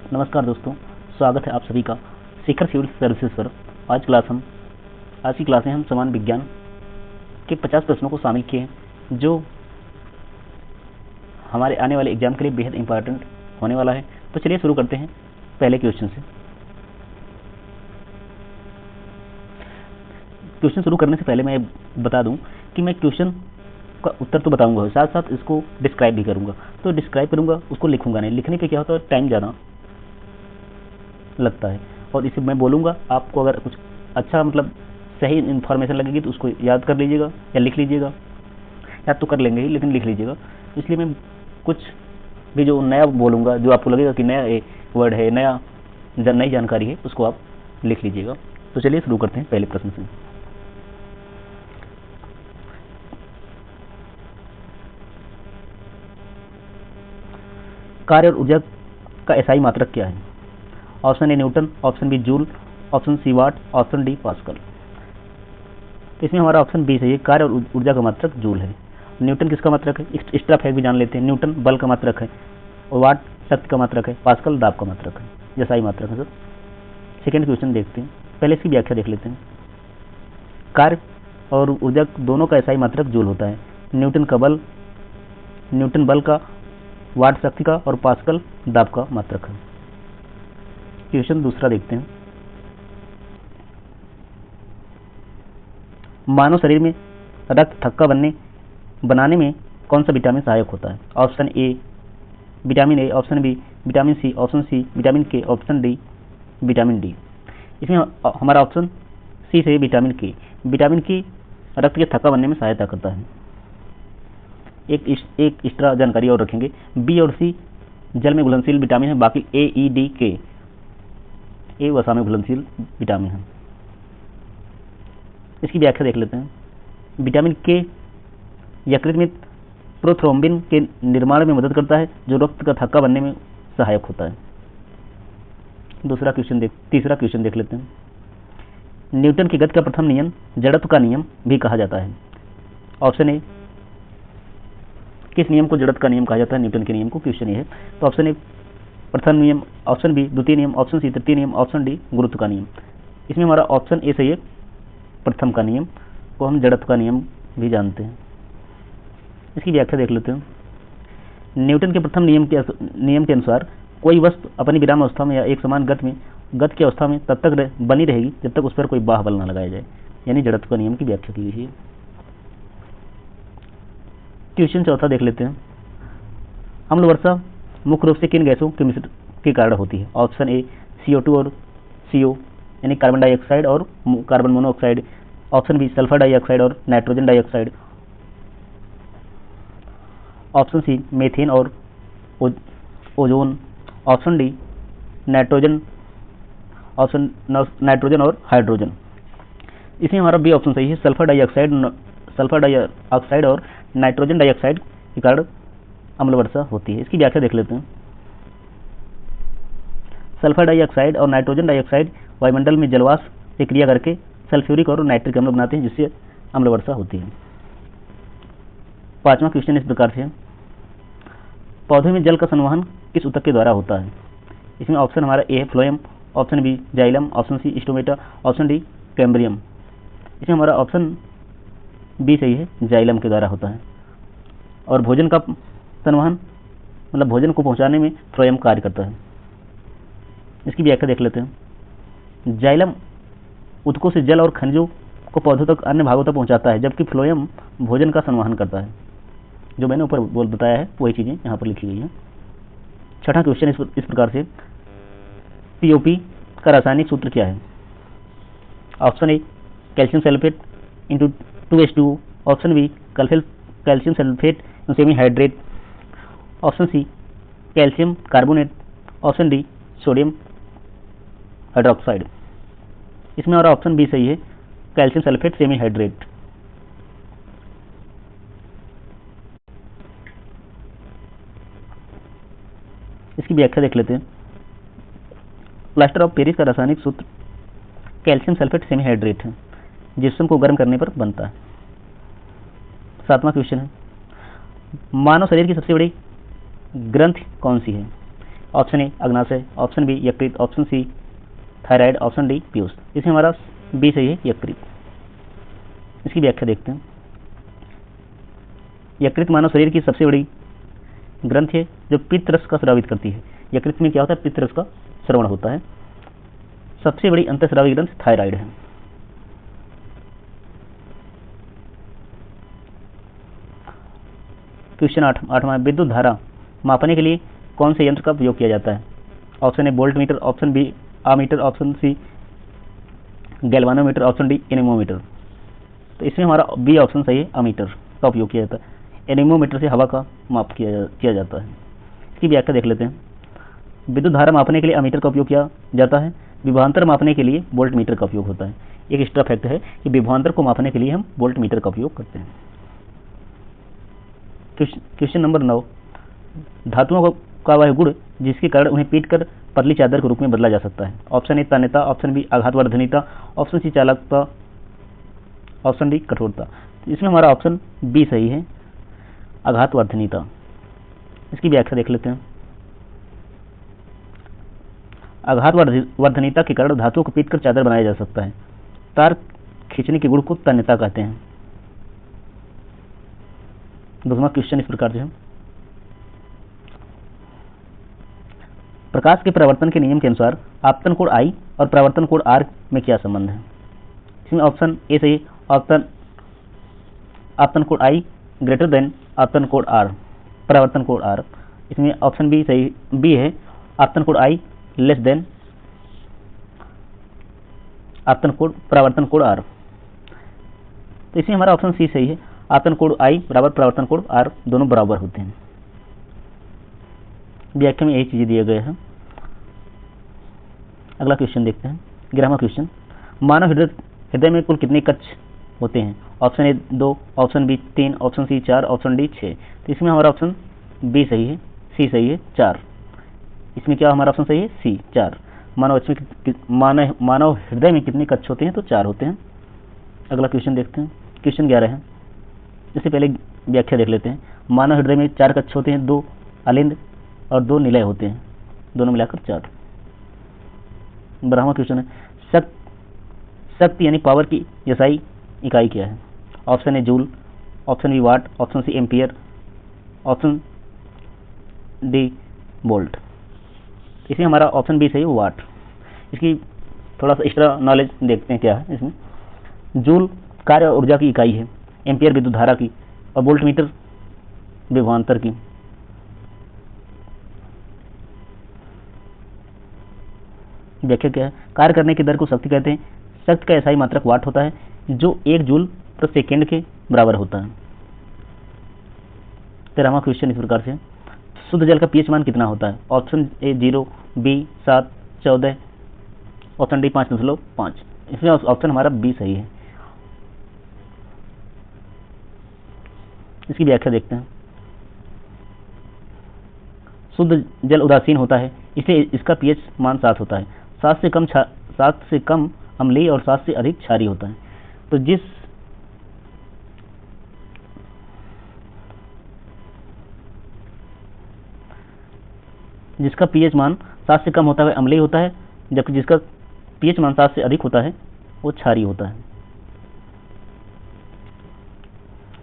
नमस्कार दोस्तों, स्वागत है आप सभी का शिखर सिविल सर्विसेज पर। आज की क्लास में हम समान विज्ञान के 50 प्रश्नों को शामिल किए हैं जो हमारे आने वाले एग्जाम के लिए बेहद इंपॉर्टेंट होने वाला है। तो चलिए शुरू करते हैं पहले क्वेश्चन से। क्वेश्चन शुरू करने से पहले मैं बता दूं कि मैं क्वेश्चन का उत्तर तो बताऊंगा, साथ साथ इसको डिस्क्राइब भी करूंगा। तो डिस्क्राइब करूंगा, उसको लिखूंगा नहीं। लिखने पे क्या होता है, टाइम ज़्यादा लगता है। और इसे मैं बोलूंगा, आपको अगर कुछ अच्छा सही इन्फॉर्मेशन लगेगी तो उसको याद कर लीजिएगा या लिख लीजिएगा। याद तो कर लेंगे ही, लेकिन लिख लीजिएगा। इसलिए मैं कुछ भी जो नया बोलूंगा, जो आपको लगेगा कि नया वर्ड है, नई जानकारी है, उसको आप लिख लीजिएगा। तो चलिए शुरू करते हैं पहले प्रश्न से। कार्य और ऊर्जा का एसआई मात्रक क्या है? Option A newton, option B joule, option C watt, option D pascal. तो इसमें हमारा ऑप्शन बी सही है। कार्य और ऊर्जा का मात्रक जूल है। न्यूटन किसका मात्रक है? एक्स्ट्रा फैक्ट भी जान लेते हैं। न्यूटन बल का मात्रक है और वाट शक्ति का मात्रक है, पास्कल दाब का मात्रक है, एसआई मात्रक है। सर सेकेंड क्वेश्चन देखते हैं, पहले इसकी व्याख्या देख लेते हैं। कार्य और ऊर्जा दोनों का एसआई मात्रक जूल होता है। न्यूटन बल का, वाट शक्ति का और पास्कल दाब का मात्रक है। क्वेश्चन दूसरा देखते हैं। मानव शरीर में रक्त थक्का बनाने में कौन सा विटामिन सहायक होता है? Option A vitamin A, option B vitamin C, option C vitamin K, option D vitamin D. इसमें हमारा ऑप्शन सी से विटामिन के। विटामिन के रक्त के थक्का बनने में सहायता करता है। एक एक्स्ट्रा जानकारी और रखेंगे, बी और सी जल में घुलनशील विटामिन है, बाकी ए, ई, डी, के, ए वसा में घुलनशील विटामिन है। इसकी व्याख्या देख लेते हैं। विटामिन के यकृत में प्रोथ्रोम्बिन के निर्माण में मदद करता है, जो रक्त का थक्का बनने में सहायक होता है। तीसरा क्वेश्चन देख लेते हैं। न्यूटन की गति का प्रथम नियम जड़त्व का नियम भी कहा जाता है। ऑप्शन ए किस नियम को जड़त्व का नियम कहा जाता है? न्यूटन के नियम को। क्वेश्चन ये है। तो ऑप्शन ए प्रथम नियम, ऑप्शन बी द्वितीय नियम, ऑप्शन सी तृतीय नियम, ऑप्शन डी गुरुत्व का नियम। इसमें हमारा ऑप्शन ए सही है। प्रथम का नियम को हम जड़त्व का नियम भी जानते हैं। इसकी व्याख्या देख लेते हैं। न्यूटन के प्रथम नियम के अनुसार कोई वस्तु अपनी विराम अवस्था में या एक समान गति की अवस्था में तब तक बनी रहेगी जब तक उस पर कोई बाह्य बल न लगाया जाए, यानी जड़त्व का नियम की व्याख्या की गई है। क्वेश्चन चौथा देख लेते हैं। अम्ल वर्षा मुख्य रूप से किन गैसों के मिश्रण के कारण होती है? ऑप्शन ए CO2 और CO यानी कार्बन डाइऑक्साइड और carbon monoxide, option B sulphur dioxide और nitrogen dioxide, option C methane और ओजोन, ऑप्शन डी नाइट्रोजन और हाइड्रोजन। इसमें हमारा बी ऑप्शन सही है। सल्फर डाइऑक्साइड और नाइट्रोजन डाइऑक्साइड के कारण अम्ल वर्षा होती है। इसकी व्याख्या देख लेते हैं। सल्फर डाइऑक्साइड और नाइट्रोजन डाइऑक्साइड वायुमंडल में जलवाष्प से क्रिया करके सल्फ्यूरिक और नाइट्रिक अम्ल बनाते हैं, जिससे अम्ल वर्षा होती है। पांचवा क्वेश्चन इस प्रकार से है। पौधे में जल का संवहन किस ऊतक के द्वारा होता है? इसमें ऑप्शन हमारा ए है phloem, option B xylem, option C stomata, option D cambium. इसमें हमारा ऑप्शन बी सही है, जाइलम के द्वारा होता है। और भोजन का संवहन भोजन को पहुंचाने में फ्लोएम कार्य करता है। इसकी व्याख्या देख लेते हैं। जाइलम ऊतकों से जल और खनिजों को पौधों तक अन्य भागों तक पहुंचाता है, जबकि फ्लोएम भोजन का संवहन करता है। जो मैंने ऊपर बताया है वही चीजें यहाँ पर लिखी गई हैं। छठा क्वेश्चन इस प्रकार से। POP का रासायनिक सूत्र क्या है? Option A calcium sulphate into 2H2O, option B calcium sulphate semi hydrate, option C calcium carbonate, option D sodium hydroxide. इसमें हमारा ऑप्शन बी सही है, कैल्शियम सल्फेट सेमी हाइड्रेट। इसकी व्याख्या देख लेते हैं। प्लास्टर ऑफ पेरिस का रासायनिक सूत्र कैल्शियम सल्फेट सेमी हाइड्रेट है, जिप्सम को गर्म करने पर बनता है। सातवां क्वेश्चन है। मानव शरीर की सबसे बड़ी ग्रंथि कौन सी है? ऑप्शन ए अग्नाशय, ऑप्शन बी यकृत, option C thyroid, option D पीयूष। इसमें हमारा बी सही है, यकृत। इसकी व्याख्या देखते हैं। यकृत मानव शरीर की सबसे बड़ी ग्रंथि है जो पित्त रस का स्रावित करती है। यकृत में क्या होता है? पित्त रस का श्रवण होता है। सबसे बड़ी अंतःस्रावी ग्रंथि थायराइड है। क्वेश्चन 8वां, विद्युत धारा मापने के लिए कौन से यंत्र का उपयोग किया जाता है? Option A voltmeter, option B ammeter, option C galvanometer, option D anemometer. तो इसमें हमारा बी ऑप्शन सही है, अमीटर का उपयोग किया जाता है। एनेमोमीटर से हवा का माप किया जाता है। इसकी व्याख्या देख लेते हैं। विद्युत धारा मापने के लिए अमीटर का उपयोग किया जाता है। विभवांतर मापने के लिए वोल्ट मीटर का उपयोग होता है। एक एक्स्ट्रा फैक्ट है कि विभवांतर को मापने के लिए हम वोल्ट मीटर का उपयोग करते हैं। क्वेश्चन नंबर 9, धातुओं का वह गुण जिसके कारण उन्हें पीटकर पतली चादर के रूप में बदला जा सकता है। ऑप्शन ए तन्यता, ऑप्शन बी आघातवर्धनीयता, ऑप्शन सी चालकता, ऑप्शन डी कठोरता। इसमें हमारा ऑप्शन बी सही है, आघातवर्धनीयता। इसकी व्याख्या देख लेते हैं। आघातवर्धनीयता के कारण धातुओं को पीटकर चादर बनाया जा सकता है। तार खींचने के गुण को तन्यता कहते हैं। दूसरा क्वेश्चन इस प्रकार से है, प्रकाश के परावर्तन के नियम के अनुसार आपतन कोण I और परावर्तन कोण R में क्या संबंध है? इसमें ऑप्शन ए सही, आपतन कोण I ग्रेटर देन आपतन कोण R, परावर्तन कोण R। इसमें ऑप्शन बी सही, बी है, आपतन कोण I लेस देन परावर्तन कोण R। तो इसमें हमारा ऑप्शन सी सही है, आपतन कोण I बराबर परावर्तन कोण R, दोनों बराबर होते हैं। व्याख्या में यही चीजें दिए गए हैं। अगला क्वेश्चन देखते हैं। 11वां क्वेश्चन, मानव हृदय में कुल कितने कक्ष होते हैं? Option A 2, option B 3, option C 4, option D 6। तो इसमें हमारा ऑप्शन बी सही है, सी सही है, 4। इसमें क्या हमारा ऑप्शन सही है? सी 4। मानव हृदय में कितने कक्ष होते हैं? तो 4 होते हैं। अगला क्वेश्चन देखते हैं। क्वेश्चन 11 है। इससे पहले व्याख्या देख लेते हैं। मानव हृदय में 4 कक्ष होते हैं, 2 अलिंद और 2 निलय होते हैं, दोनों मिलाकर 4। 12वां क्वेश्चन है, शक्ति यानी पावर की एसआई इकाई क्या है? Option A joule, option B watt, option C ampere, option D volt. इसमें हमारा ऑप्शन बी सही है, वाट। इसकी थोड़ा सा एक्स्ट्रा नॉलेज देखते हैं क्या है इसमें। जूल कार्य और ऊर्जा की इकाई है, एम्पियर विद्युत धारा की और वोल्ट मीटर विभवांतर की। व्याख्या क्या है? कार्य करने की दर को शक्ति कहते हैं। शक्ति का एसआई मात्रक वाट होता है जो 1 जूल प्रति सेकेंड के बराबर होता है। 13वां क्वेश्चन इस प्रकार से, शुद्ध जल का पीएच मान कितना होता है? Option A 0, B 7, 14, option D 5.5। इसमें ऑप्शन हमारा बी सही है। इसकी व्याख्या देखते हैं। शुद्ध जल उदासीन होता है, इसलिए इसका पीएच मान 7 होता है। 7 से कम अम्लीय और 7 से अधिक क्षारीय होता है। तो जिसका पीएच मान 7 से कम होता है अम्लीय होता है, जबकि जिसका पीएच मान 7 से अधिक होता है वो क्षारीय होता है।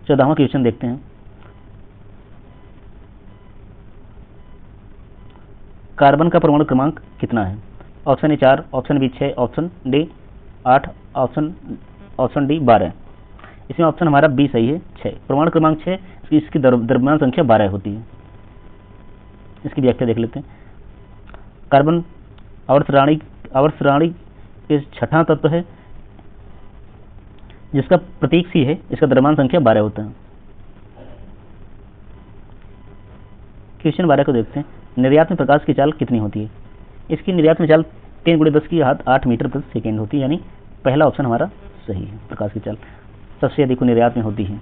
14वां क्वेश्चन देखते हैं। कार्बन का परमाणु क्रमांक कितना है? Option A 4, option B 6, option D 8, option D 12। इसमें ऑप्शन हमारा बी सही है, 6। परमाणु क्रमांक 6, इसकी द्रव्यमान संख्या 12 होती है। इसकी व्याख्या देख लेते हैं। कार्बन आवर्त सारणी के 6वां तत्व है, जिसका प्रतीक सी है, इसका द्रव्यमान संख्या 12 होता है। क्वेश्चन 12 को देखते हैं। निर्यात में प्रकाश की चाल कितनी होती है? इसकी निर्यात में चाल 3 × 10⁸ मीटर प्रति सेकेंड होती है, यानी पहला ऑप्शन हमारा सही है। प्रकाश की चाल सबसे अधिक निर्यात में होती है।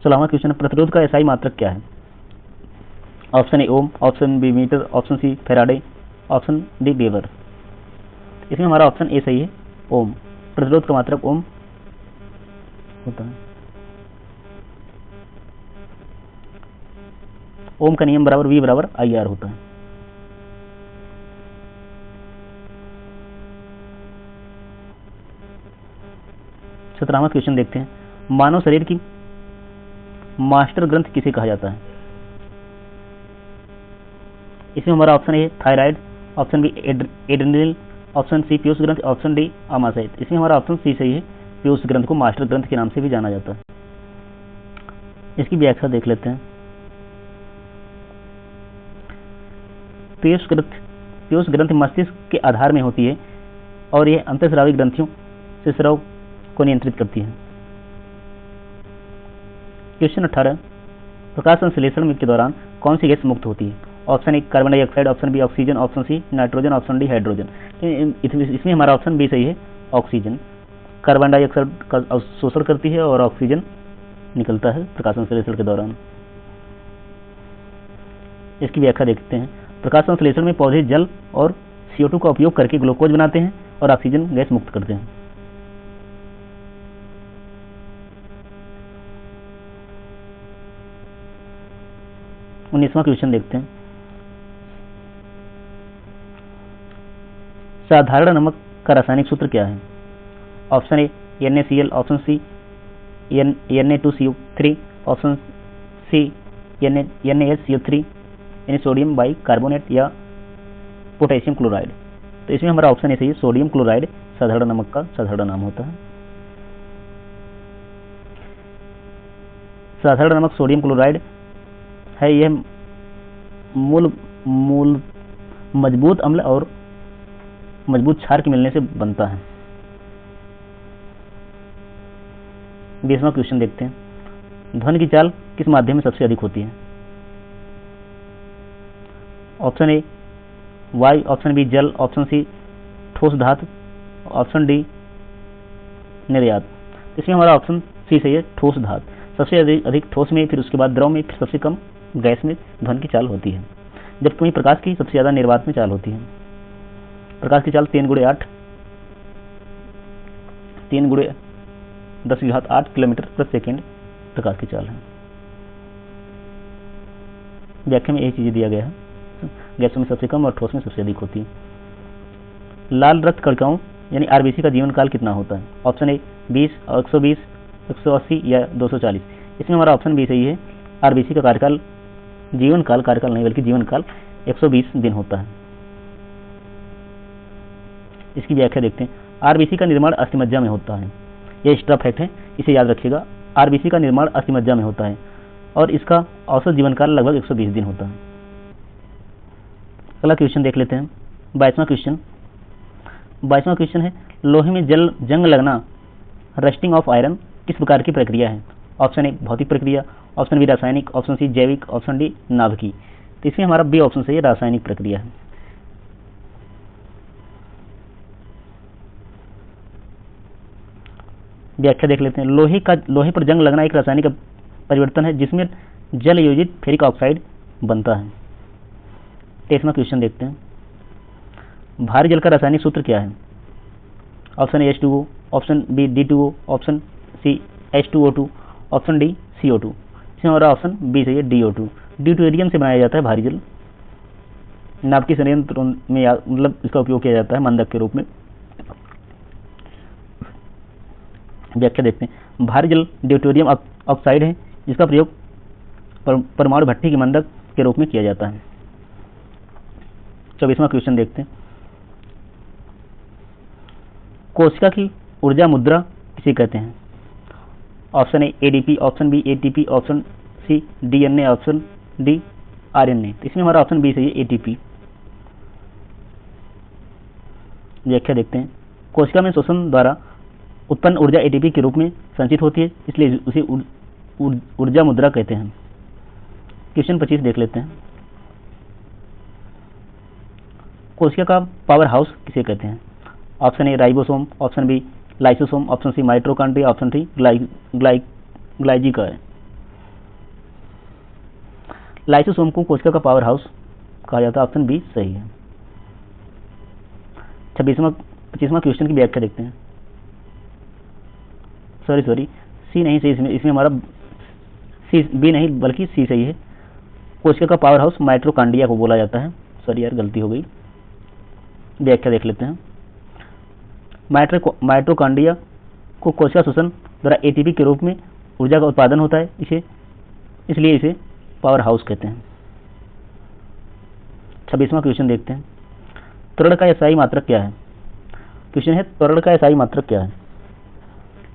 सोलहवां क्वेश्चन, प्रतिरोध का एसआई मात्रक क्या है? Option A ohm, option B metre, option C faraday, option D weber. इसमें हमारा ऑप्शन ए सही है, ओम। प्रतिरोध का मात्रक ओम होता है। ओम का नियम बराबर V बराबर IR होता है। सत्रहवां क्वेश्चन देखते हैं, मानव शरीर की मास्टर ग्रंथ किसे कहा जाता है? इसमें हमारा option A thyroid, option B adrenal, option C पीयूष ग्रंथ, ऑप्शन डी आमाशय। इसमें हमारा ऑप्शन सी सही है, पीयूष ग्रंथ को मास्टर ग्रंथ के नाम से भी जाना जाता है। इसकी व्याख्या देख लेते हैं। पीयूष ग्रंथ मस्तिष्क के आधार में होती है और यह अंतःस्रावी ग्रंथियों से स्राव को नियंत्रित करती है। क्वेश्चन 18, प्रकाश संश्लेषण के दौरान कौन सी गैस मुक्त होती है? Option A carbon dioxide, option B oxygen, option C nitrogen, option D hydrogen. इसमें हमारा ऑप्शन बी सही है, ऑक्सीजन। कार्बन डाइऑक्साइड का अवशोषण करती है और ऑक्सीजन निकलता है प्रकाश संश्लेषण के दौरान। इसकी व्याख्या देखते हैं। प्रकाश संश्लेषण में पौधे जल और CO2 का उपयोग करके ग्लूकोज बनाते हैं और ऑक्सीजन गैस मुक्त करते हैं। उन्नीसवां क्वेश्चन देखते हैं, साधारण नमक का रासायनिक सूत्र क्या है? Option A NaCl, option C Na2CO3, option C NaSCO3 यानी सोडियम बाइकार्बोनेट या पोटेशियम क्लोराइड। तो इसमें हमारा ऑप्शन ए सही है, सोडियम क्लोराइड साधारण नमक का साधारण नाम होता है। साधारण नमक सोडियम क्लोराइड है, यह मूल मजबूत अम्ल और मजबूत क्षार के मिलने से बनता है। 20वां क्वेश्चन देखते हैं, ध्वनि की चाल किस माध्यम में सबसे अधिक होती है? ऑप्शन ए वायु, ऑप्शन बी जल, ऑप्शन सी ठोस धातु, ऑप्शन डी निर्यात। इसमें हमारा ऑप्शन सी सही है, ठोस धातु। सबसे अधिक ठोस में, फिर उसके बाद द्रव में, फिर सबसे कम गैस में ध्वनि की चाल होती है, जबकि वहीं प्रकाश की सबसे ज्यादा निर्वात में चाल होती है। प्रकाश की चाल 3 × 10⁸ किलोमीटर प्रति सेकेंड प्रकाश की चाल है। व्याख्या में यही चीजें दिया गया है, गैसों में सबसे कम और ठोस में सबसे अधिक होती है। लाल रक्त कणिकाओं यानी RBC का जीवन काल कितना होता है? ऑप्शन ए 20, 120, 180 या 240। इसमें हमारा ऑप्शन बी सही है, RBC का कार्यकाल जीवन काल नहीं बल्कि जीवन काल 120 दिन होता है। इसकी व्याख्या देखते हैं। RBC का निर्माण अस्थिमज्जा में होता है, यह एक्स्ट्रा फैक्ट है, इसे याद रखिएगा। RBC का निर्माण अस्थिमज्जा में होता है और इसका औसत जीवन काल लगभग 120 दिन होता है। अगला क्वेश्चन देख लेते हैं, 22वां क्वेश्चन है, लोहे में जंग लगना रस्टिंग ऑफ आयरन किस प्रकार की प्रक्रिया है? ऑप्शन ए भौतिक प्रक्रिया, ऑप्शन बी रासायनिक, ऑप्शन सी जैविक, ऑप्शन डी नाभिकीय। तो इसमें हमारा बी ऑप्शन सही है, रासायनिक प्रक्रिया है। व्याख्या देख लेते हैं। लोहे पर जंग लगना एक रासायनिक परिवर्तन है जिसमें जल योजित फेरिक ऑक्साइड बनता है। 23वां क्वेश्चन देखते हैं, भारी जल का रासायनिक सूत्र क्या है? Option A H2O, option B D2O, option C H2O2, option D CO2। इसमें हमारा ऑप्शन बी सही है, DO2। ड्यूटेरियम से बनाया जाता है भारी जल, नाभिकीय संयंत्र में मतलब इसका उपयोग किया जाता है मंदक के रूप में। व्याख्या देखते हैं, भारी जल ड्यूटेरियम ऑक्साइड है जिसका प्रयोग परमाणु भट्टी के मंदक के रूप में किया जाता है। 24वां क्वेश्चन देखते हैं, कोशिका की ऊर्जा मुद्रा किसे कहते हैं? Option A ADP, option B ATP, option C DNA, option D RNA। इसमें हमारा ऑप्शन बी सही है, ATP। व्याख्या देखते हैं, कोशिका में श्वसन द्वारा उत्पन्न ऊर्जा ATP के रूप में संचित होती है, इसलिए उसे ऊर्जा मुद्रा कहते हैं। क्वेश्चन 25 देख लेते हैं, कोशिका का पावर हाउस किसे कहते हैं? Option A ribosome, option B lysosome, option C mitochondria, option D glycogen. Lysosome को कोशिका का पावर हाउस कहा जाता है, ऑप्शन बी सही है। 25वां क्वेश्चन की व्याख्या देखते हैं। सॉरी सी नहीं सही, इसमें हमारा सी बी नहीं बल्कि सी सही है। कोशिका का पावर हाउस माइटोकॉन्ड्रिया को बोला जाता है। सॉरी यार, गलती हो गई, व्याख्या देख लेते हैं। माइटोकॉन्ड्रिया को कोशिका श्वसन द्वारा एटीपी के रूप में ऊर्जा का उत्पादन होता है, इसलिए इसे पावर हाउस कहते हैं। 26वां क्वेश्चन देखते हैं। त्वरण का एसआई मात्रक क्या है? क्वेश्चन है त्वरण का एसआई मात्रक क्या है।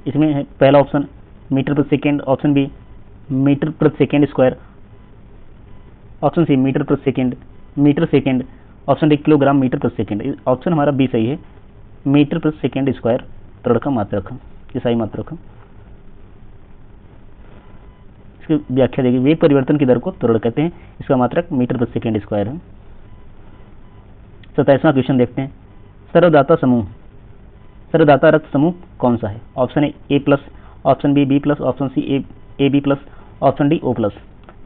इसमें है पहला ऑप्शन मीटर प्रति सेकेंड, ऑप्शन बी मीटर प्रति second square, option C metre प्रति second metre second, option D kilogram metre प्रति सेकेंड। ऑप्शन हमारा बी सही है, मीटर प्रति सेकेंड स्क्वायर त्वरण का मात्रक है, एसआई मात्रक है। इसकी व्याख्या देखिए, वेग परिवर्तन की दर को त्वरण कहते हैं, इसका मात्रक मीटर प्रति सेकेंड स्क्वायर है। 27वां क्वेश्चन देखते हैं। सर्वदाता रक्त समूह कौन सा है? Option A plus, option B plus, option C A B plus, option D O plus.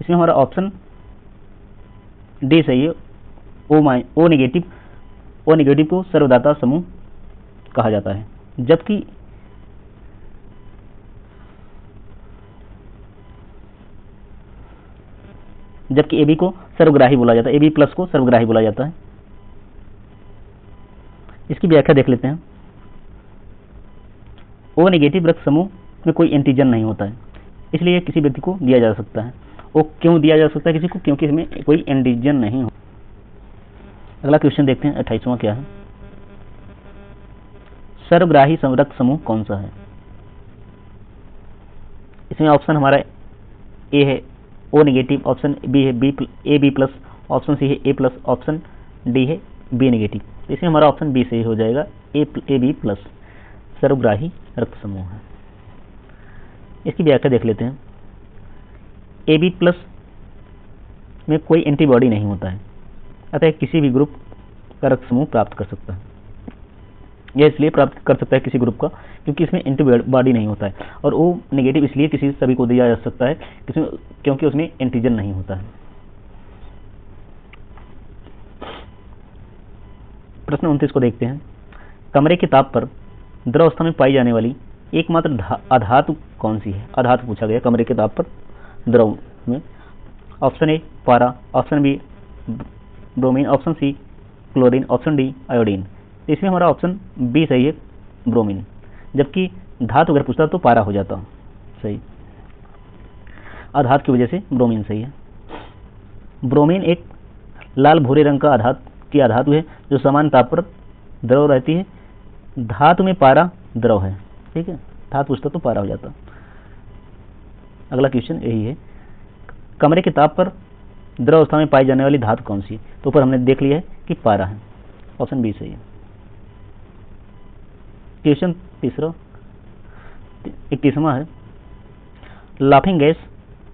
इसमें हमारा ऑप्शन डी सही है, ओ नेगेटिव को सर्वदाता समूह कहा जाता है, जबकि ए बी को सर्वग्राही बोला जाता है, ए बी प्लस को सर्वग्राही बोला जाता है। इसकी व्याख्या देख लेते हैं। ओ नेगेटिव रक्त समूह में कोई एंटीजन नहीं होता है, इसलिए किसी व्यक्ति को दिया जा सकता है। ओ क्यों दिया जा सकता है किसी को? क्योंकि इसमें कोई एंटीजन नहीं हो। अगला क्वेश्चन देखते हैं, 28वां क्या है। सर्वग्राही रक्त समूह कौन सा है? इसमें ऑप्शन हमारा ए है ओ नेगेटिव, ऑप्शन बी है A B plus, option C है ए प्लस, ऑप्शन डी है बी नेगेटिव। इसमें हमारा ऑप्शन बी सही हो जाएगा, ए बी प्लस सर्वग्राही रक्त समूह है। इसकी व्याख्या देख लेते हैं। ए बी प्लस में कोई एंटीबॉडी नहीं होता है, अतः किसी भी ग्रुप का रक्त समूह प्राप्त कर सकता है। यह इसलिए प्राप्त कर सकता है किसी ग्रुप का क्योंकि इसमें एंटीबॉडी नहीं होता है, और ओ नेगेटिव इसलिए किसी सभी को दिया जा सकता है क्योंकि उसमें एंटीजन नहीं होता है। प्रश्न 29 को देखते हैं। कमरे के ताप पर द्रव अवस्था में पाई जाने वाली एकमात्र अधातु कौन सी है? अधातु पूछा गया कमरे के ताप पर द्रव में। ऑप्शन ए पारा, option B bromine, option C chlorine, option D iodine. इसमें हमारा ऑप्शन बी सही है, ब्रोमीन, जबकि धातु अगर पूछता तो पारा हो जाता। सही, अधातु की वजह से ब्रोमीन सही है। ब्रोमीन एक लाल भूरे रंग का धातु है जो समान ताप पर द्रव रहती है। धातु में पारा द्रव है, ठीक है, धातु पूछता तो पारा हो जाता। अगला क्वेश्चन यही है, कमरे के ताप पर द्रव अवस्था में पाई जाने वाली धातु कौन सी है? तो ऊपर हमने देख लिया है कि पारा है, ऑप्शन बी सही है। क्वेश्चन 31वां है, लाफिंग गैस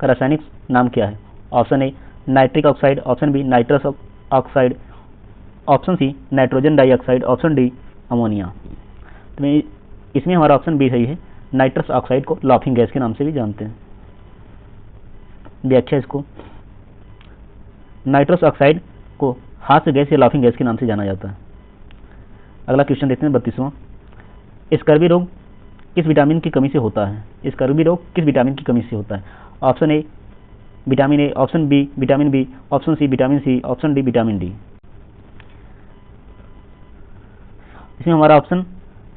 का रासायनिक नाम क्या है? Option A nitric oxide, option B nitrous oxide, option C nitrogen dioxide, option D ammonia. तो इसमें हमारा ऑप्शन बी सही है, नाइट्रस ऑक्साइड को लाफिंग गैस के नाम से भी जानते हैं। व्याख्या इसको, नाइट्रस ऑक्साइड को हास्य गैस या लाफिंग गैस के नाम से जाना जाता है। अगला क्वेश्चन देखते हैं 32वां, स्कर्वी रोग किस विटामिन की कमी से होता है? स्कर्वी रोग किस विटामिन की कमी से होता है? Option A vitamin A, option B vitamin B, option C vitamin C, option D vitamin D. इसमें हमारा ऑप्शन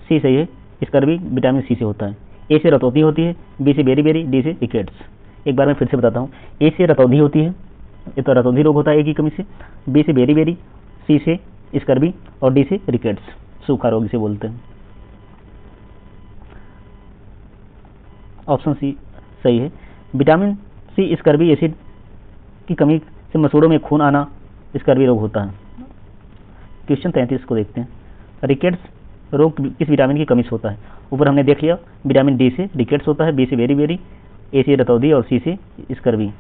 सी सही है, स्कर्वी विटामिन सी से होता है। ए से रतौंधी होती है, बी से बेरी, डी से रिकेट्स। एक बार मैं फिर से बताता हूँ, ए से रतौंधी होती है, ये तो रतौंधी रोग होता है ए की कमी से, बी से बेरी, सी से स्कर्वी और डी से रिकेट्स, सूखा रोग इसे बोलते हैं। ऑप्शन सी सही है, विटामिन सी स्कर्वी एसिड की कमी से मसूड़ों में खून आना स्कर्वी रोग होता है। क्वेश्चन 33 को देखते हैं, रिकेट्स रोग किस विटामिन की कमी से होता है? ऊपर हमने देख लिया, विटामिन डी से रिकेट्स होता है, बी से बेरी, ए से रतौंधी और सी से स्कर्वी।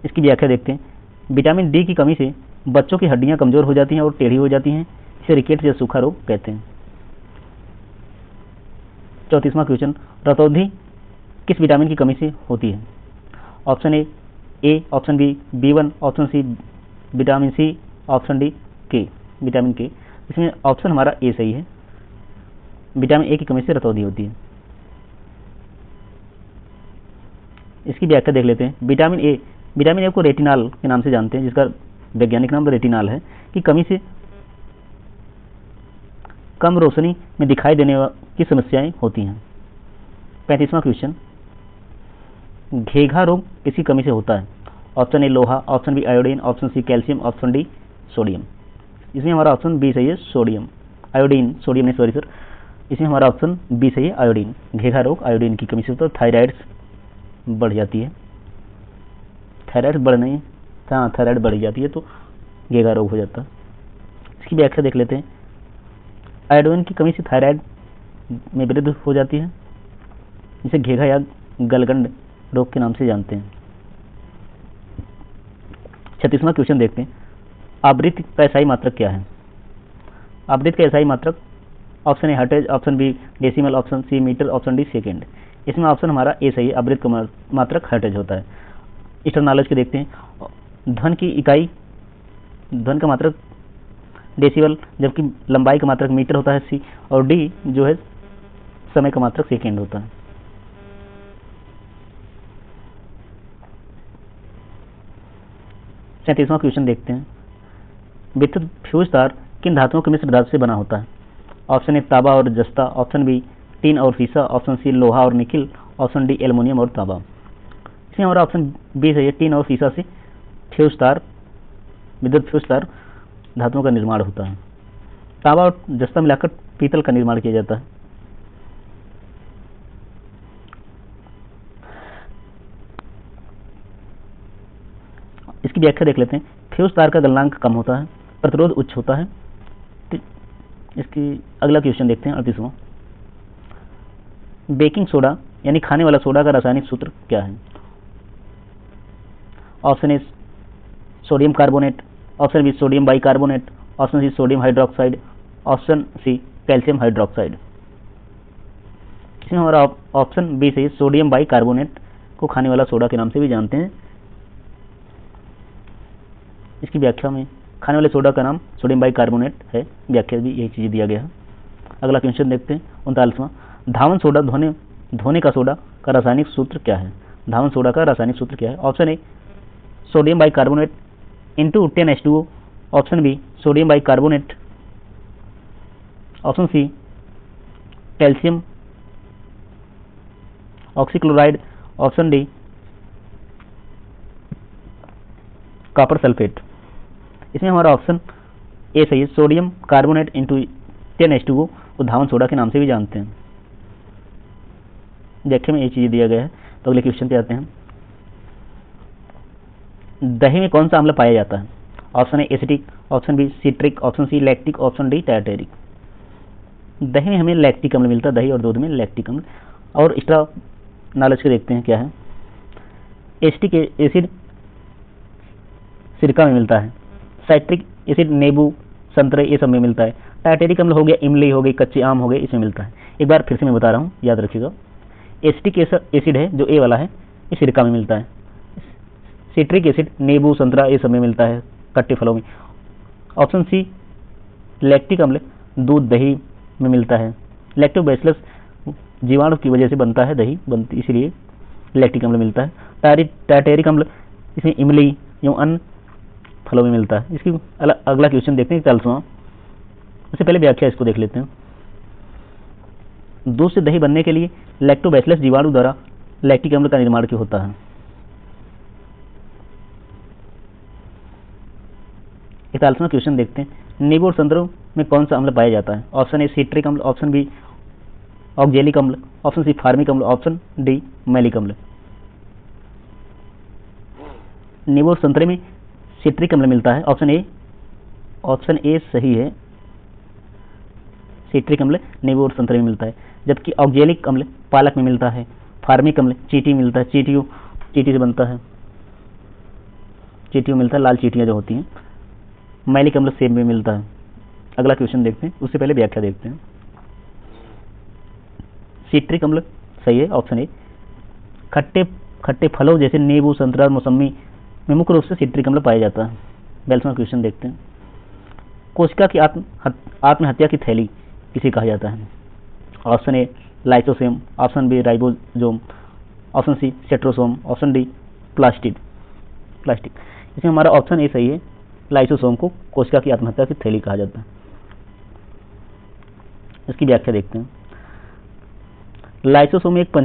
इसकी व्याख्या देखते हैं, विटामिन डी की कमी से बच्चों की हड्डियां कमजोर हो जाती हैं और टेढ़ी हो जाती हैं, इसे रिकेट्स या सूखा रोग कहते हैं। 34वां क्वेश्चन, रतौंधी किस विटामिन की कमी से होती है? Option A, option B B1, option C vitamin C, option D vitamin K. इसमें ऑप्शन हमारा ए सही है, विटामिन ए की कमी से रतौंधी होती है। इसकी व्याख्या देख लेते हैं। विटामिन ए को रेटिनॉल के नाम से जानते हैं, जिसका वैज्ञानिक नाम रेटिनॉल है, की कमी से कम रोशनी में दिखाई देने की समस्याएं होती हैं। 35वां क्वेश्चन, घेघा रोग किसकी कमी से होता है? ऑप्शन ए लोहा, option B iodine, option C calcium, option D sodium. इसमें हमारा ऑप्शन बी सही है, सोडियम। आयोडीन, सोडियम नहीं, सॉरी सर। इसमें हमारा ऑप्शन बी सही है, आयोडीन। घेघा रोग आयोडीन की कमी से होता है। थायराइड बढ़ जाती है, थायराइड बढ़ जाती है तो घेघा रोग हो जाता है। इसकी व्याख्या देख लेते हैं। आयोडीन की कमी से थायराइड में वृद्धि हो जाती है, जिसे घेघा या गलगंड रोग के नाम से जानते हैं। 36वां क्वेश्चन देखते हैं। आवृत्ति का एसआई मात्रक क्या है? आवृत्ति का एसआई मात्रक option A hertz, option B decimal, option C metre, option D second. इसमें ऑप्शन हमारा ए सही है, आवृत्ति का मात्रक हर्ट्ज होता है। स्टार नॉलेज के देखते हैं। ध्वन का मात्रक डेसिबल, जबकि लंबाई का मात्रक मीटर होता है सी, और डी जो है समय का मात्रक सेकेंड होता है। सैंतीसवां क्वेश्चन देखते हैं। विद्युत फ्यूज तार किन धातुओं के मिश्र धातु से बना होता है? ऑप्शन ए तांबा और जस्ता, ऑप्शन बी टीन और सीसा, ऑप्शन सी लोहा और निकिल, ऑप्शन डी एल्युमिनियम और तांबा। इसमें हमारा ऑप्शन बी सही है, टीन और सीसा से फ्यूज तार, विद्युत फ्यूज तार धातुओं का निर्माण होता है। तांबा और जस्ता मिलाकर पीतल का निर्माण किया जाता है। इसकी व्याख्या देख लेते हैं। फ्यूज तार का गलनांक कम होता है, प्रतिरोध उच्च होता है। इसकी अगला क्वेश्चन देखते हैं, 38वां। बेकिंग सोडा यानी खाने वाला सोडा का रासायनिक सूत्र क्या है? Option A sodium carbonate, option B sodium bicarbonate, option C sodium hydroxide, option C calcium hydroxide. इसमें हमारा ऑप्शन बी सही, सोडियम बाइकार्बोनेट को खाने वाला सोडा के नाम से भी जानते हैं। इसकी व्याख्या में खाने वाले सोडा का नाम सोडियम बाइकार्बोनेट है, व्याख्या भी यही चीज दिया गया है। अगला क्वेश्चन देखते हैं, 39वां। धावन सोडा धोने का सोडा का रासायनिक सूत्र क्या है? धावन सोडा का रासायनिक सूत्र क्या है? Option A sodium bicarbonate into 10H2O, option B sodium bicarbonate, option C calcium oxychloride, option D copper sulphate. इसमें हमारा ऑप्शन ए सही है, सोडियम कार्बोनेट इंटू 10H2O को धावन सोडा के नाम से भी जानते हैं। व्याख्या में ये चीज दिया गया है। तो अगले क्वेश्चन पे आते हैं। दही में कौन सा अम्ल पाया जाता है? Option A acetic, option B citric, option C lactic, option D tartaric. दही में हमें लैक्टिक अम्ल मिलता है, दही और दूध में लैक्टिक अम्ल। और एक्स्ट्रा नॉलेज के देखते हैं क्या है। एसिटिक एसिड सिरका में मिलता है, साइट्रिक एसिड नींबू, संतरे ये सब में मिलता है। टार्टेरिक अम्ल हो गया इमली हो गई, कच्चे आम हो गए, इसमें मिलता है। एक बार फिर से मैं बता रहा हूँ, याद रखिएगा। एसिटिक एसिड है जो ए वाला है, ये सिरका में मिलता है। सिट्रिक एसिड नींबू संतरा ये सब में मिलता है, खट्टे फलों में। ऑप्शन सी लैक्टिक अम्ल दूध दही में मिलता है। लैक्टोबैसिलस जीवाणु की वजह से बनता है दही बनती, इसलिए लैक्टिक अम्ल मिलता है। टार्टेरिक अम्ल इसमें इमली एवं अन्य फलों में मिलता है। इसकी अगला क्वेश्चन देखते हैं 40वां। उससे पहले व्याख्या इसको देख लेते हैं। दूध से दही बनने के लिए लैक्टोबैसिलस जीवाणु द्वारा लैक्टिक अम्ल का निर्माण क्यों होता है? 41वां क्वेश्चन देखते हैं। नींबू और संतरों में कौन सा अम्ल पाया जाता है? ऑप्शन ए सिट्रिक अम्ल, ऑप्शन बी ऑक्जेलिक अम्ल, ऑप्शन सी फार्मिक अम्ल, ऑप्शन डी मैलिक अम्ल। नींबू और संतरे में सिट्रिक अम्ल मिलता है, ऑप्शन ए सही है, सिट्रिक अम्ल नींबू और संतरे में मिलता है। जबकि ऑक्जेलिक अम्ल पालक में मिलता है। फार्मिक अम्ल चींटी में मिलता है, चींटी से बनता है, चींटियों मिलता है, लाल चींटियां जो होती हैं। मैलिक अम्ल सेब में मिलता है। अगला क्वेश्चन देखते हैं, उससे पहले व्याख्या देखते हैं। सिट्रिक अम्ल सही है, ऑप्शन ए। खट्टे फलों जैसे नींबू संतरा मौसमी में मुख्य रूप से सिट्रिक अम्ल पाया जाता है। 42वां क्वेश्चन देखते हैं। कोशिका की आत्महत्या की थैली किसे कहा जाता है? Option A lysosome, option B ribosome, option C centrosome, option D plastic. इसमें हमारा ऑप्शन ए सही है, लाइसोसोम को कोशिका की आत्महत्या की थैली कहा जाता है। इसकी व्याख्या देखते हैं। लाइसोसोम एक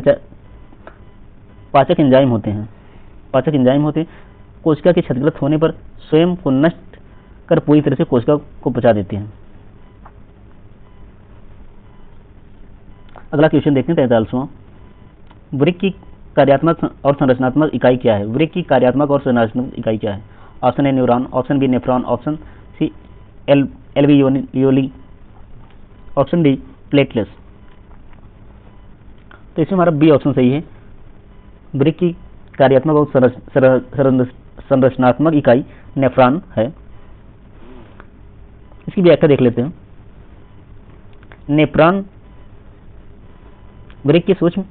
पाचक एंजाइम होते हैं कोशिका के क्षतिग्रस्त होने पर स्वयं को नष्ट कर पूरी तरह से कोशिका को पचा देते हैं। अगला क्वेश्चन देखते हैं 43वां। वृक्क की कार्यात्मक और संरचनात्मक इकाई क्या है? वृक्क की कार्यात्मक और संरचनात्मक इकाई क्या है? Option A neuron, option B nephron, option C alveoli, option D platelets. तो इसमें हमारा बी ऑप्शन सही है। वृक्क की कार्यात्मक और संरचनात्मक इकाई नेफ्रॉन है। इसकी व्याख्या देख लेते हैं। नेफ्रॉन वृक्क की सूक्ष्म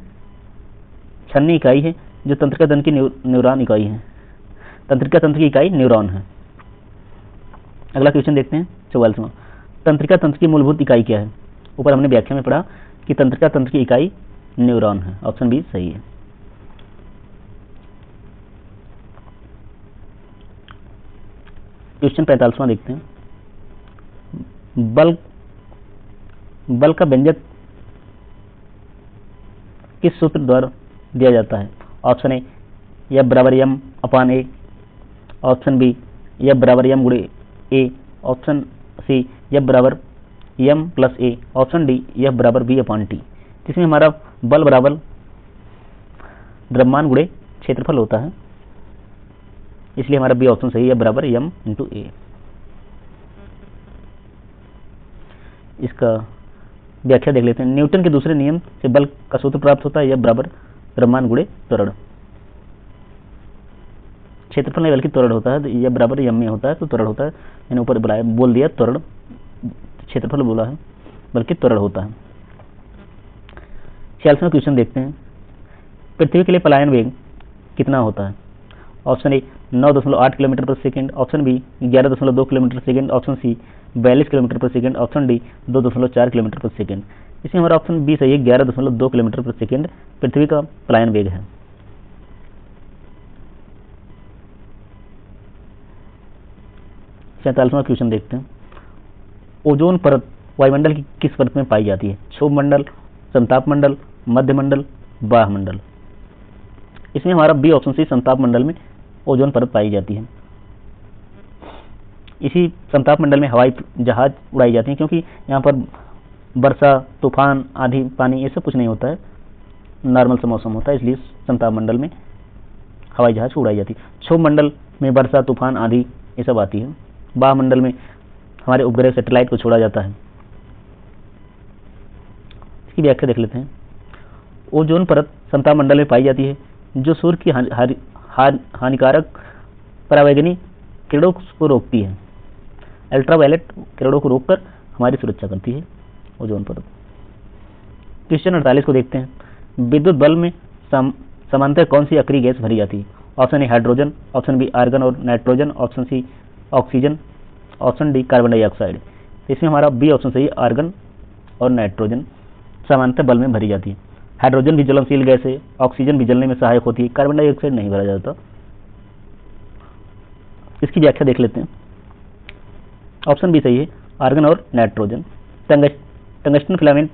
छन्नी इकाई है जो तंत्रिका तंत्र की न्यूरॉन इकाई है। तंत्रिका तंत्र की इकाई न्यूरॉन है। अगला क्वेश्चन देखते हैं 44वां। तंत्रिका तंत्र की मूलभूत इकाई क्या है? ऊपर हमने व्याख्या में पढ़ा कि तंत्रिका तंत्र की इकाई न्यूरॉन है। ऑप्शन बी सही है। क्वेश्चन 45वां देखते हैं। बल का व्यंजक किस सूत्र द्वारा दिया जाता है? ऑप्शन ए F बराबर m अपान ए, ऑप्शन बी F बराबर m गुणे ए, ऑप्शन सी F बराबर m प्लस ए, ऑप्शन डी F बराबर v अपान टी। इसमें हमारा बल बराबर द्रव्यमान गुणे क्षेत्रफल होता है, इसलिए हमारा बी ऑप्शन सही है, बराबर m इंटू ए। इसका व्याख्या देख लेते हैं। न्यूटन के दूसरे नियम से बल का सूत्र प्राप्त होता है, यह बराबर द्रव्यमान गुणे त्वरण। क्षेत्रफल नहीं बल्कि त्वरण होता है, यह बराबर यम में होता है, तो त्वरण होता है। मैंने ऊपर बोल दिया त्वरण, क्षेत्रफल बोला है बल्कि त्वरण होता है। 46वां क्वेश्चन देखते हैं। पृथ्वी के लिए पलायन वेग कितना होता है? ऑप्शन ए 9.8 किलोमीटर पर सेकेंड, ऑप्शन बी 11.2 किलोमीटर पर सेकेंड, ऑप्शन सी 42 किलोमीटर पर सेकेंड, ऑप्शन डी 2.4 किलोमीटर पर सेकेंड। इसमें हमारा ऑप्शन बी सही है, 11.2 किलोमीटर पर सेकेंड पृथ्वी का पलायन वेग है। सैंतालीसवां क्वेश्चन देखते हैं। ओजोन परत वायुमंडल की किस परत में पाई जाती है? क्षोभ मंडल, संताप मंडल, मध्य मंडल, बाह्य मंडल। इसमें हमारा बी ऑप्शन सी संताप मंडल में ओजोन परत पाई जाती है। इसी संताप मंडल में हवाई जहाज उड़ाई जाती हैं, क्योंकि यहाँ पर वर्षा, तूफान, आंधी, पानी ये सब कुछ नहीं होता है, नॉर्मल सा मौसम होता है, इसलिए संताप मंडल में हवाई जहाज उड़ाई जाती है। क्षोभ मंडल में वर्षा, तूफान, आंधी ये सब आती है। बाह्य मंडल में हमारे उपग्रह सैटेलाइट को छोड़ा जाता है। इसकी व्याख्या देख लेते हैं। ओजोन परत संताप मंडल में पाई जाती है जो सूर्य की हानिकारक परावैंगनी किरणों को रोकती है। अल्ट्रावायलेट किरणों को रोककर हमारी सुरक्षा करती है ओजोन परत। क्वेश्चन 48 को देखते हैं। विद्युत बल्ब में समांतर कौन सी अक्रिय गैस भरी जाती है? Option A hydrogen, option B argon और nitrogen, option C oxygen, option D carbon dioxide. इसमें हमारा बी ऑप्शन सही है, आर्गन और नाइट्रोजन समांतर बल्ब में भरी जाती है। हाइड्रोजन भी ज्वलनशील गैस है, ऑक्सीजन भी जलने में सहायक होती है, कार्बन डाइऑक्साइड नहीं भरा जाता। इसकी व्याख्या देख लेते हैं। ऑप्शन बी सही है, आर्गन और नाइट्रोजन। टंगस्टन फिलामेंट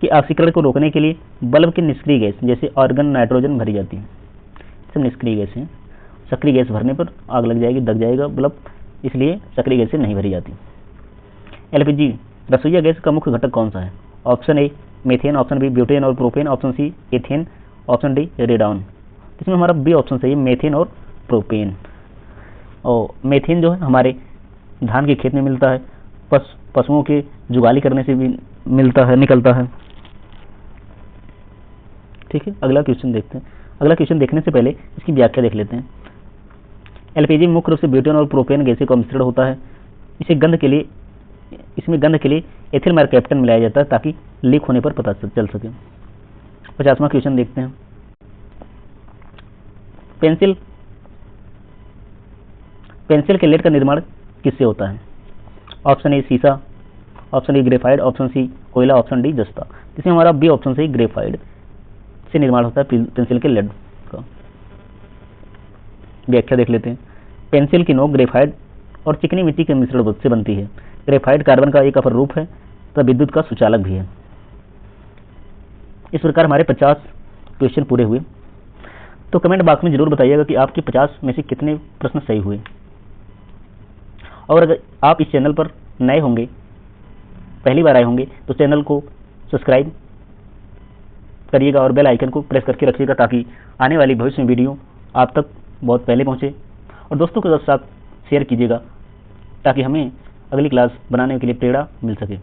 के ऑक्सीकरण को रोकने के लिए बल्ब की निष्क्रिय गैस जैसे आर्गन, नाइट्रोजन भरी जाती है। सब निष्क्रिय गैस हैं। सक्रिय गैस भरने पर आग लग जाएगी, दग जाएगा बल्ब, इसलिए सक्रिय गैसें नहीं भरी जाती। एलपीजी रसोईया गैस का मुख्य घटक कौन सा है? Option A methane, option B butane और propane, option C ethane, option D radon. इसमें हमारा बी ऑप्शन सही है, मेथेन और प्रोपेन। और मेथेन जो है हमारे धान के खेत में मिलता है, पशुओं के जुगाली करने से भी निकलता है। ठीक है, अगला क्वेश्चन देखते हैं। अगला क्वेश्चन देखने से पहले इसकी व्याख्या देख लेते हैं। एलपीजी मुख्य रूप से ब्यूटेन और प्रोपेन गैसों का मिश्रण होता है। इसमें गंध के लिए एथिल मरकैप्टन मिलाया जाता है ताकि लीक होने पर पता चल सके। 50वां क्वेश्चन देखते हैं। पेंसिल के लेड का निर्माण किससे होता है? ऑप्शन ए सीसा, option A graphite, option C कोयला, ऑप्शन डी जस्ता। इसमें हमारा बी ऑप्शन सही ग्रेफाइट से निर्माण होता है पेंसिल के लेड का। व्याख्या देख लेते हैं। पेंसिल की नोक ग्रेफाइट और चिकनी मिट्टी के मिश्रण से बनती है। ग्रेफाइट कार्बन का एक अपर रूप है तथा विद्युत का सुचालक भी है। इस प्रकार हमारे 50 क्वेश्चन पूरे हुए। तो कमेंट बॉक्स में जरूर बताइएगा कि आपके 50 में से कितने प्रश्न सही हुए। और अगर आप इस चैनल पर नए होंगे, पहली बार आए होंगे, तो चैनल को सब्सक्राइब करिएगा और बेल आइकन को प्रेस करके रखिएगा ताकि आने वाली भविष्य में वीडियो आप तक बहुत पहले पहुंचे। और दोस्तों के साथ शेयर कीजिएगा ताकि हमें अगली क्लास बनाने के लिए प्रेरणा मिल सके।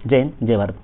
जय हिंद, जय भारत।